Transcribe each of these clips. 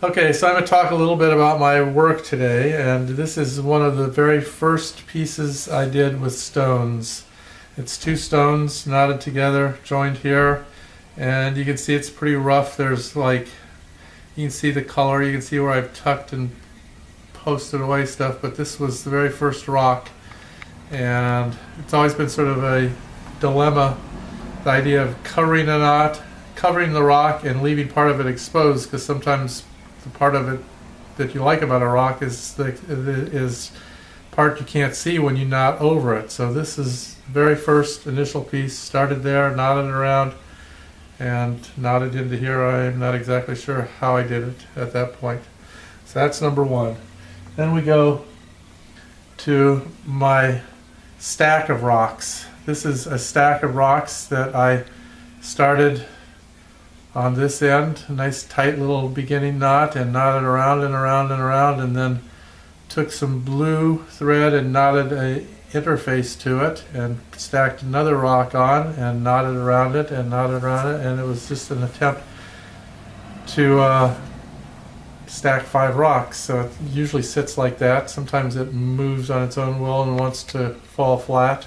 Okay, so I'm going to talk a little bit about my work today, and this is one of the very first pieces I did with stones. It's two stones knotted together, joined here, and you can see it's pretty rough. There's like, you can see the color, you can see where I've tucked and posted away stuff, but this was the very first rock, and it's always been sort of a dilemma, the idea of covering a knot, covering the rock and leaving part of it exposed, because sometimes the part of it that you like about a rock is part you can't see when you knot over it. So this is the very first initial piece, started there, knotted around, and knotted into here. I'm not exactly sure how I did it at that point. So that's number one. Then we go to my stack of rocks. This is a stack of rocks that I started on this end, a nice tight little beginning knot, and knotted around and around and around, and then took some blue thread and knotted a interface to it and stacked another rock on and knotted around it and knotted around it, and it was just an attempt to stack 5 rocks. So it usually sits like that. Sometimes it moves on its own will and wants to fall flat,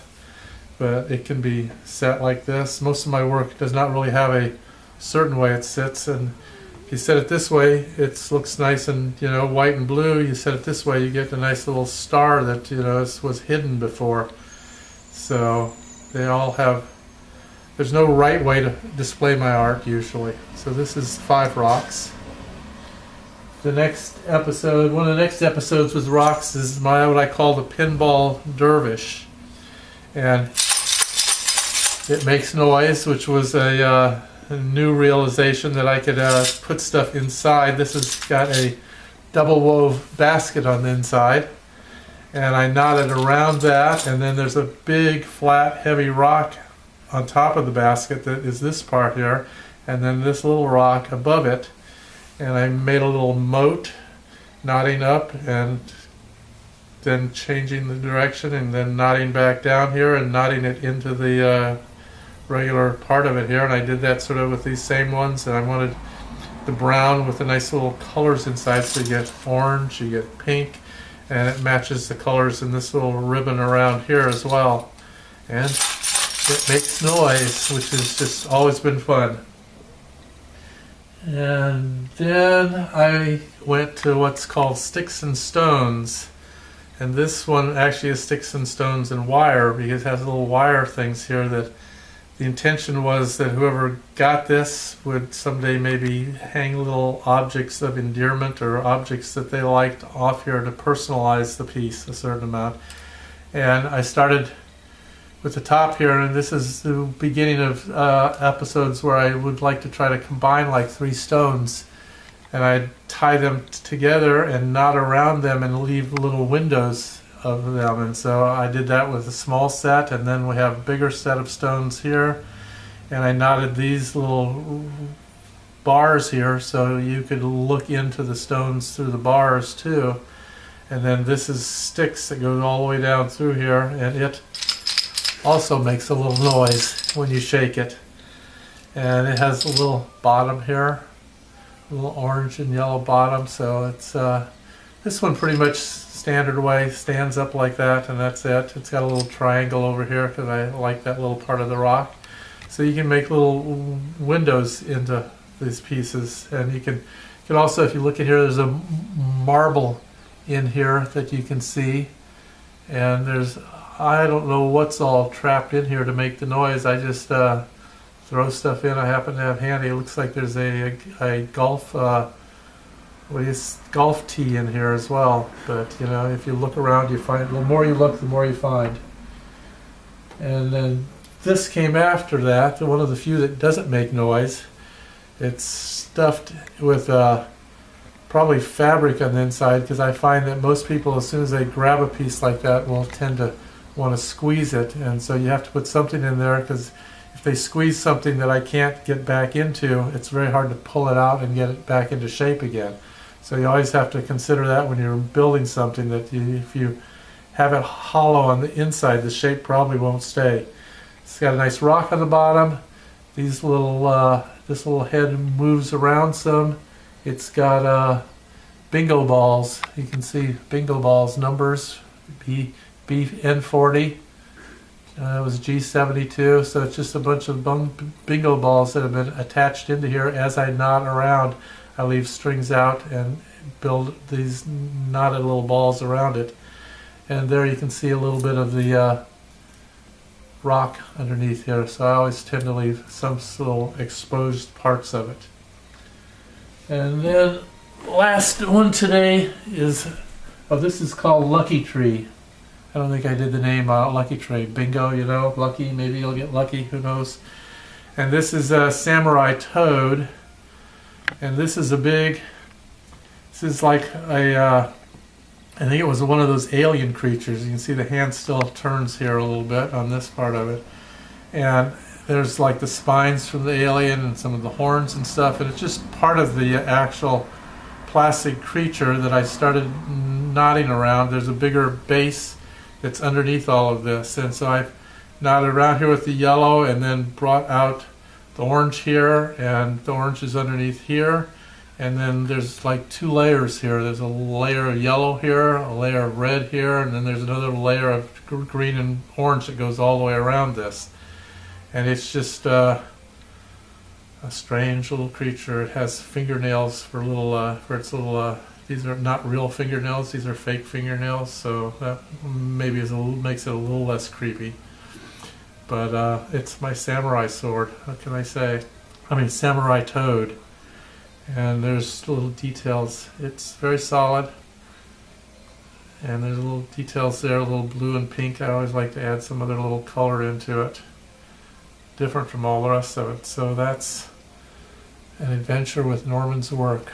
but it can be set like this. Most of my work does not really have a certain way it sits, and if you set it this way, it looks nice and white and blue. You set it this way, you get a nice little star that was hidden before. So they all have, there's no right way to display my art usually. So this is 5 rocks. The next episode, one of the next episodes with rocks, is what I call the pinball dervish, and it makes noise, which was a new realization that I could put stuff inside. This has got a double wove basket on the inside, and I knotted around that, and then there's a big flat heavy rock on top of the basket that is this part here, and then this little rock above it, and I made a little moat, knotting up and then changing the direction and then knotting back down here and knotting it into the regular part of it here. And I did that sort of with these same ones, and I wanted the brown with the nice little colors inside, so you get orange, you get pink, and it matches the colors in this little ribbon around here as well, and it makes noise, which has just always been fun. And then I went to what's called sticks and stones, and this one actually is sticks and stones and wire, because it has little wire things here that the intention was that whoever got this would someday maybe hang little objects of endearment or objects that they liked off here to personalize the piece a certain amount. And I started with the top here, and this is the beginning of episodes where I would like to try to combine like 3 stones, and I'd tie them together and knot around them and leave little windows of them. And so I did that with a small set, and then we have a bigger set of stones here, and I knotted these little bars here so you could look into the stones through the bars too. And then this is sticks that goes all the way down through here, and it also makes a little noise when you shake it. And it has a little bottom here, a little orange and yellow bottom, so it's this one pretty much standard way, stands up like that, and that's it. It's got a little triangle over here because I like that little part of the rock. So you can make little windows into these pieces, and you can also, if you look in here, there's a marble in here that you can see, and there's, I don't know what's all trapped in here to make the noise. I just throw stuff in I happen to have handy. It looks like there's a golf golf tee in here as well, but if you look around, you find, the more you look, the more you find. And then this came after that, one of the few that doesn't make noise. It's stuffed with probably fabric on the inside, because I find that most people, as soon as they grab a piece like that, will tend to want to squeeze it, and so you have to put something in there, because if they squeeze something that I can't get back into, it's very hard to pull it out and get it back into shape again. So you always have to consider that when you're building something, that if you have it hollow on the inside, the shape probably won't stay. It's got a nice rock on the bottom. These little, this little head moves around some, It's got bingo balls. You can see bingo balls numbers. BN40. It was G72. So it's just a bunch of bingo balls that have been attached into here. As I knot around, I leave strings out and build these knotted little balls around it. And there you can see a little bit of the rock underneath here. So I always tend to leave some little exposed parts of it. And then last one today is, this is called Lucky Tree. I don't think I did the name Lucky Tree. Bingo, you know, lucky, maybe you'll get lucky, who knows. And this is a samurai toad. And this is this is like I think it was one of those alien creatures. You can see the hand still turns here a little bit on this part of it. And there's like the spines from the alien and some of the horns and stuff. And it's just part of the actual plastic creature that I started knotting around. There's a bigger base that's underneath all of this. And so I've knotted around here with the yellow and then brought out the orange here, and the orange is underneath here. And then there's like two layers here. There's a layer of yellow here, a layer of red here, and then there's another layer of green and orange that goes all the way around this. And it's just a strange little creature. It has fingernails for its little. These are not real fingernails. These are fake fingernails. So that maybe makes it a little less creepy. But it's my samurai sword. What can I say? I mean, samurai toad. And there's little details. It's very solid. And there's little details there, a little blue and pink. I always like to add some other little color into it, different from all the rest of it. So that's an adventure with Norman's work.